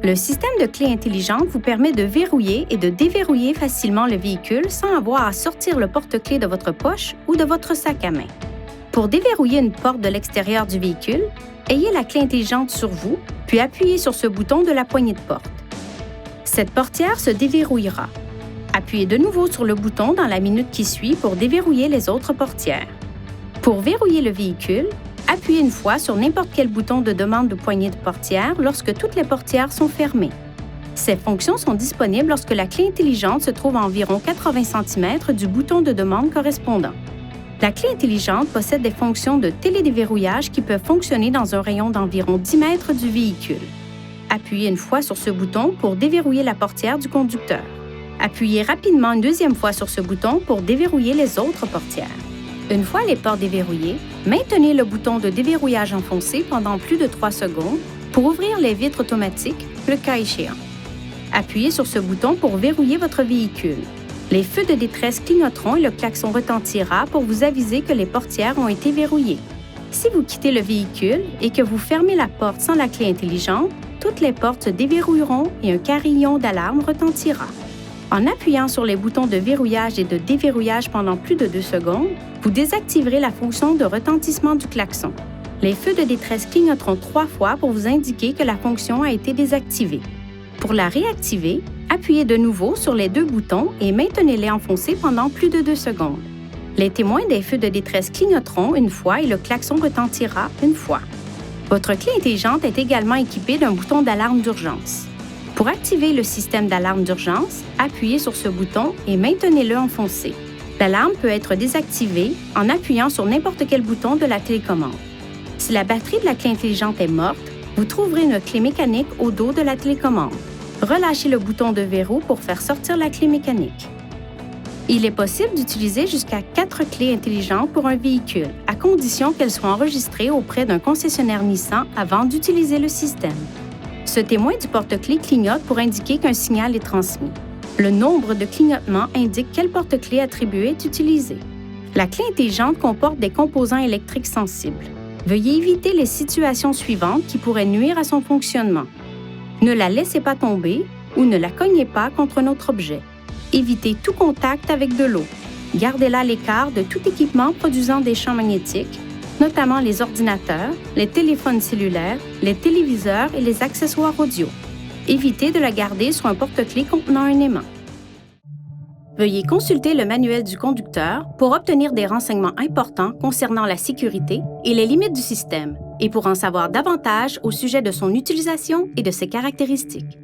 Le système de clé intelligente vous permet de verrouiller et de déverrouiller facilement le véhicule sans avoir à sortir le porte-clés de votre poche ou de votre sac à main. Pour déverrouiller une porte de l'extérieur du véhicule, ayez la clé intelligente sur vous, puis appuyez sur ce bouton de la poignée de porte. Cette portière se déverrouillera. Appuyez de nouveau sur le bouton dans la minute qui suit pour déverrouiller les autres portières. Pour verrouiller le véhicule, appuyez une fois sur n'importe quel bouton de demande de poignée de portière lorsque toutes les portières sont fermées. Ces fonctions sont disponibles lorsque la clé intelligente se trouve à environ 80 cm du bouton de demande correspondant. La clé intelligente possède des fonctions de télédéverrouillage qui peuvent fonctionner dans un rayon d'environ 10 mètres du véhicule. Appuyez une fois sur ce bouton pour déverrouiller la portière du conducteur. Appuyez rapidement une deuxième fois sur ce bouton pour déverrouiller les autres portières. Une fois les portes déverrouillées, maintenez le bouton de déverrouillage enfoncé pendant plus de 3 secondes pour ouvrir les vitres automatiques, le cas échéant. Appuyez sur ce bouton pour verrouiller votre véhicule. Les feux de détresse clignoteront et le klaxon retentira pour vous aviser que les portières ont été verrouillées. Si vous quittez le véhicule et que vous fermez la porte sans la clé intelligente, toutes les portes se déverrouilleront et un carillon d'alarme retentira. En appuyant sur les boutons de verrouillage et de déverrouillage pendant plus de 2 secondes, vous désactiverez la fonction de retentissement du klaxon. Les feux de détresse clignoteront 3 fois pour vous indiquer que la fonction a été désactivée. Pour la réactiver, appuyez de nouveau sur les 2 boutons et maintenez-les enfoncés pendant plus de 2 secondes. Les témoins des feux de détresse clignoteront une fois et le klaxon retentira une fois. Votre clé intelligente est également équipée d'un bouton d'alarme d'urgence. Pour activer le système d'alarme d'urgence, appuyez sur ce bouton et maintenez-le enfoncé. L'alarme peut être désactivée en appuyant sur n'importe quel bouton de la télécommande. Si la batterie de la clé intelligente est morte, vous trouverez une clé mécanique au dos de la télécommande. Relâchez le bouton de verrou pour faire sortir la clé mécanique. Il est possible d'utiliser jusqu'à 4 clés intelligentes pour un véhicule, à condition qu'elles soient enregistrées auprès d'un concessionnaire Nissan avant d'utiliser le système. Ce témoin du porte-clés clignote pour indiquer qu'un signal est transmis. Le nombre de clignotements indique quel porte-clés attribué est utilisé. La clé intelligente comporte des composants électriques sensibles. Veuillez éviter les situations suivantes qui pourraient nuire à son fonctionnement. Ne la laissez pas tomber ou ne la cognez pas contre un autre objet. Évitez tout contact avec de l'eau. Gardez-la à l'écart de tout équipement produisant des champs magnétiques, notamment les ordinateurs, les téléphones cellulaires, les téléviseurs et les accessoires audio. Évitez de la garder sur un porte-clés contenant un aimant. Veuillez consulter le manuel du conducteur pour obtenir des renseignements importants concernant la sécurité et les limites du système, et pour en savoir davantage au sujet de son utilisation et de ses caractéristiques.